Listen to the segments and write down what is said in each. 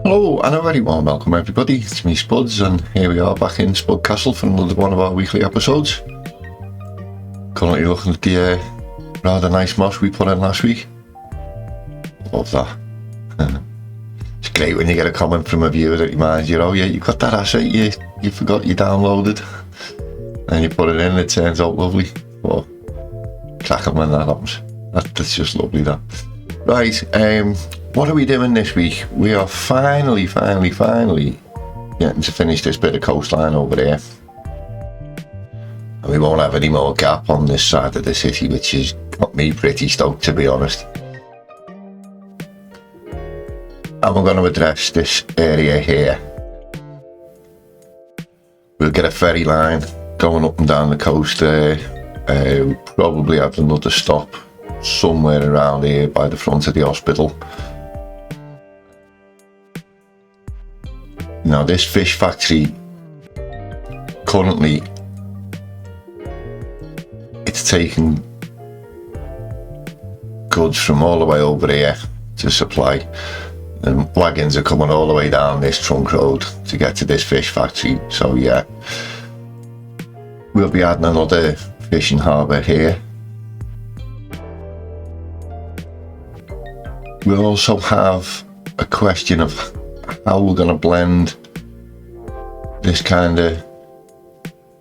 Hello and a very warm welcome everybody, it's me Spuds and here we are back in Spudcastle for another one of our weekly episodes. Currently looking at the rather nice moss we put in last week. Love that. It's great when you get a comment from a viewer that reminds you, oh yeah, you got that asset you forgot you downloaded, and you put it in and it turns out lovely. Well, cracking when that happens. That's just lovely that. Right, what are we doing this week? We are finally getting to finish this bit of coastline over there. And we won't have any more gap on this side of the city, which has got me pretty stoked, to be honest. And we're going to address this area here. We'll get a ferry line going up and down the coast there. We'll probably have another stop somewhere around here by the front of the hospital. Now this fish factory, currently it's taking goods from all the way over here to supply, and wagons are coming all the way down this trunk road to get to this fish factory. So yeah, we'll be adding another fishing harbour here. We'll also have a question of how we're going to blend this kind of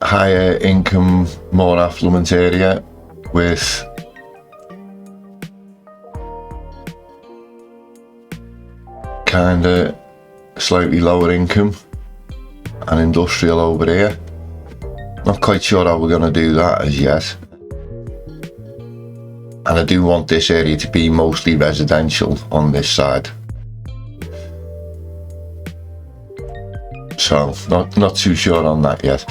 higher income, more affluent area with kind of slightly lower income and industrial over here. Not quite sure how we're going to do that as yet. And I do want this area to be mostly residential on this side. So, not too sure on that yet.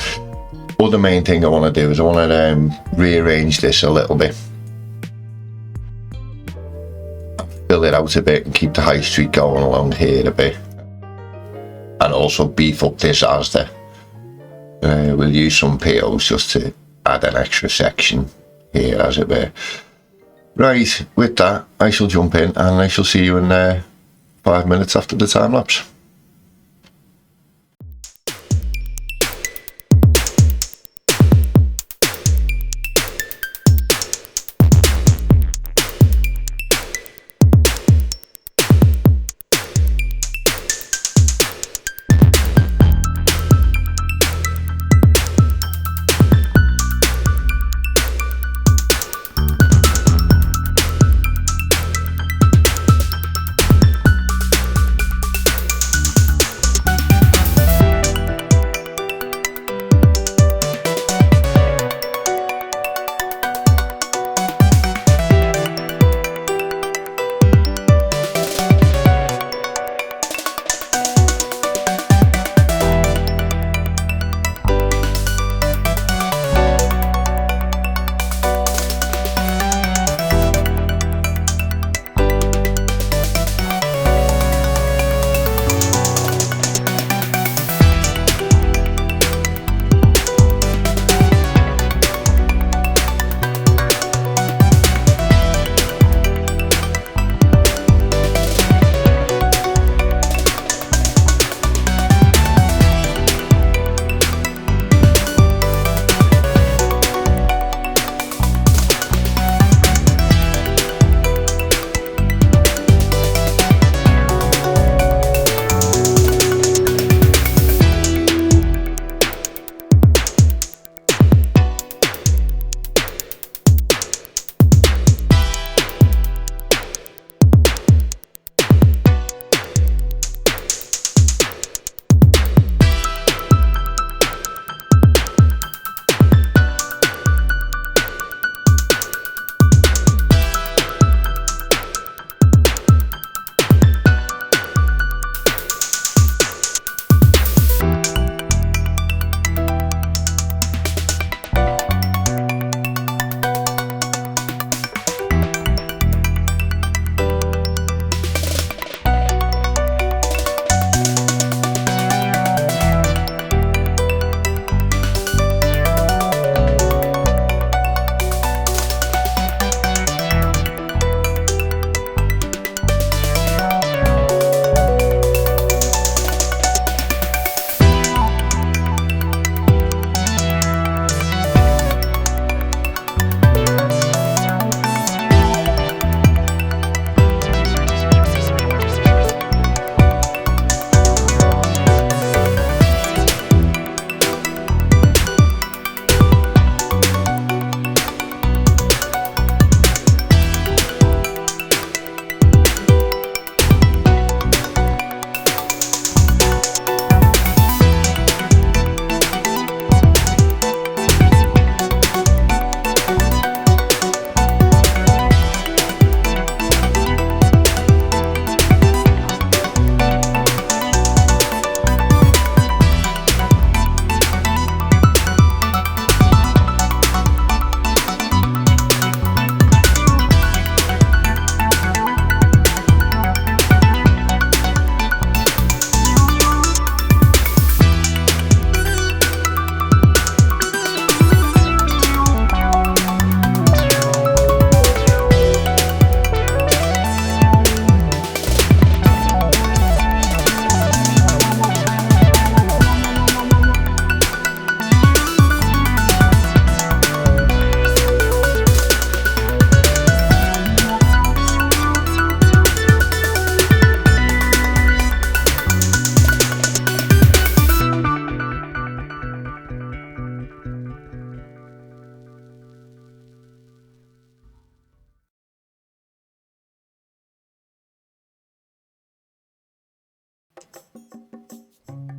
But the main thing I want to do is I want to rearrange this a little bit. Fill it out a bit and keep the high street going along here a bit. And also beef up this Asda. We'll use some POs just to add an extra section here, as it were. Right, with that, I shall jump in and I shall see you in 5 minutes after the time lapse.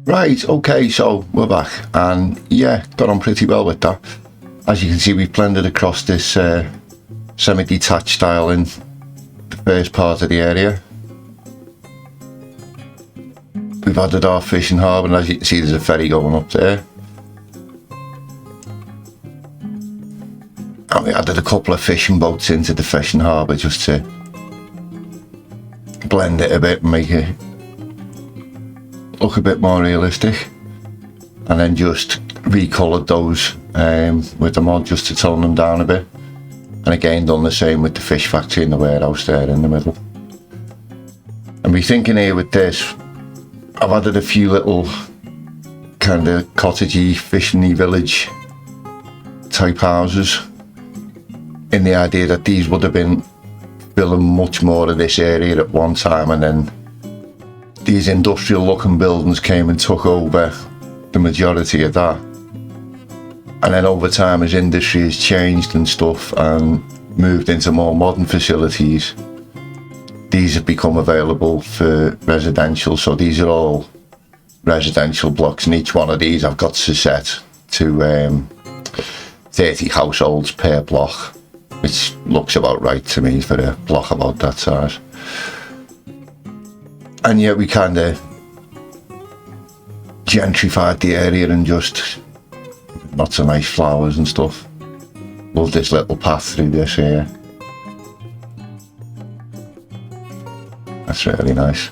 Right, okay, so we're back, and yeah, got on pretty well with that. As you can see, we've blended across this semi-detached style in the first part of the area. We've added our fishing harbour, and as you can see, there's a ferry going up there. And we added a couple of fishing boats into the fishing harbour just to blend it a bit and make it look a bit more realistic, and then just recoloured those with the mod just to tone them down a bit, and again done the same with the fish factory and the warehouse there in the middle. And we're thinking here with this, I've added a few little kind of cottagey, fishing-y village type houses, in the idea that these would have been filling much more of this area at one time, and then these industrial looking buildings came and took over the majority of that. And then over time, as industry has changed and stuff and moved into more modern facilities, these have become available for residential. So these are all residential blocks, and each one of these I've got to set to 30 households per block, which looks about right to me for a block about that size. And yet we kind of gentrified the area and just lots of nice flowers and stuff. Love this little path through this here. That's really nice.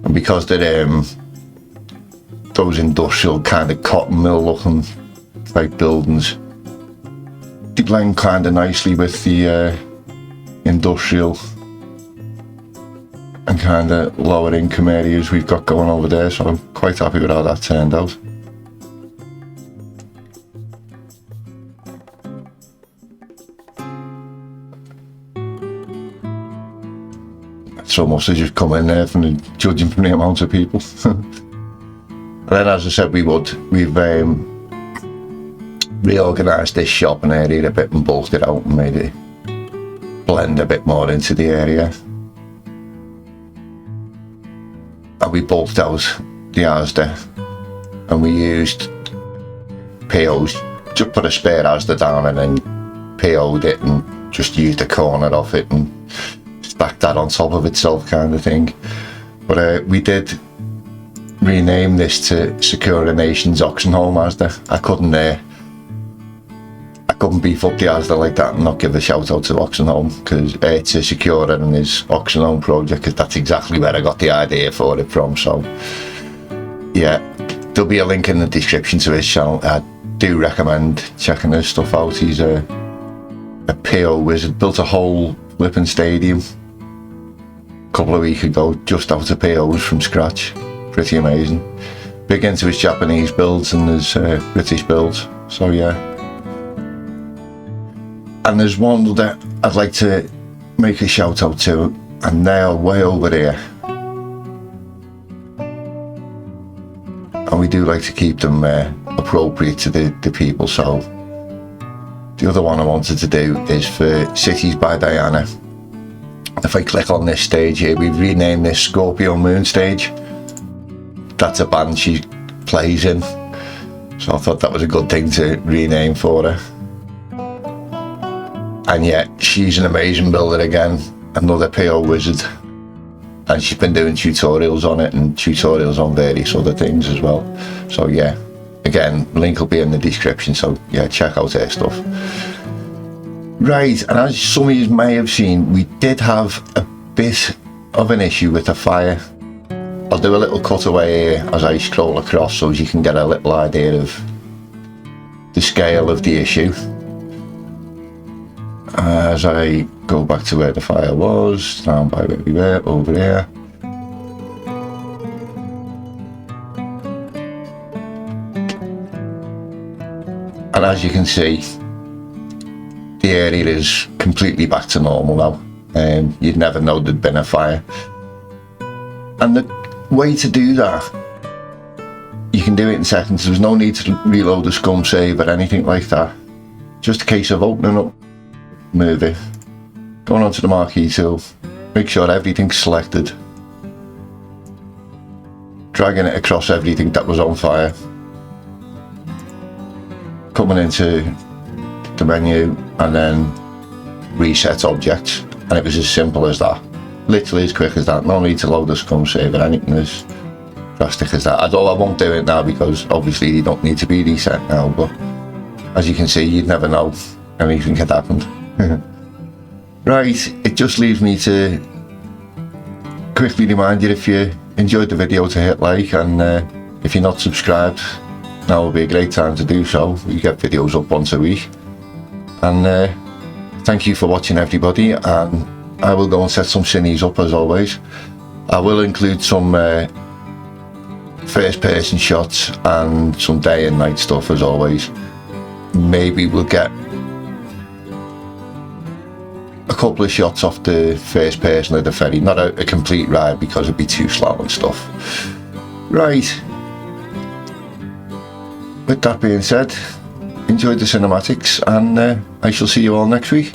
And because they're those industrial kind of cotton mill looking type buildings, they blend kind of nicely with the industrial and kind of lower income areas we've got going over there, so I'm quite happy with how that turned out. So must have just come in there from judging from the amount of people. And then, as I said, we've reorganised this shopping area a bit and bulked it out and made it blend a bit more into the area. And we bulked out the Asda, and we used POs, just put a spare Asda down and then PO'd it and just used a corner of it and stacked that on top of itself kind of thing. But we did rename this to Sakura Nation's Oxenholm Asda. I couldn't beef up the Asda like that and not give a shout out to Oxenholm, because it's a Sakura and his Oxenholm project, because that's exactly where I got the idea for it from. So yeah, there'll be a link in the description to his channel. I do recommend checking his stuff out. He's a PO wizard, built a whole flipping stadium a couple of weeks ago just out of POs from scratch. Pretty amazing. Big into his Japanese builds and his British builds, so yeah. And there's one that I'd like to make a shout out to, and they're way over there. And we do like to keep them appropriate to the people, so the other one I wanted to do is for Cities by Diana. If I click on this stage here, we've renamed this Scorpio Moon stage. That's a band she plays in, so I thought that was a good thing to rename for her. And yeah, she's an amazing builder again, another PO wizard, and she's been doing tutorials on it and tutorials on various other things as well. So yeah, again, link will be in the description, so yeah, check out her stuff. Right, and as some of you may have seen, we did have a bit of an issue with the fire. I'll do a little cutaway here as I scroll across so you can get a little idea of the scale of the issue. As I go back to where the fire was, down by where we were, over there. And as you can see, the area is completely back to normal now. You'd never know there'd been a fire. And the way to do that, you can do it in seconds. There's no need to reload the scum save or anything like that. Just a case of opening up, move it, going onto the marquee tool, make sure everything's selected, dragging it across everything that was on fire, coming into the menu and then reset objects, and it was as simple as that, literally as quick as that. No need to load the scum save or anything as drastic as that. Although I won't do it now because obviously they don't need to be reset now, but as you can see, you'd never know anything had happened. Right, it just leaves me to quickly remind you, if you enjoyed the video, to hit like, and if you're not subscribed, now will be a great time to do so. We get videos up once a week, and thank you for watching, everybody, and I will go and set some cineas up as always. I will include some first person shots and some day and night stuff as always. Maybe we'll get a couple of shots off the first person of the ferry, not a complete ride because it'd be too slow and stuff. Right, with that being said, enjoy the cinematics, and I shall see you all next week.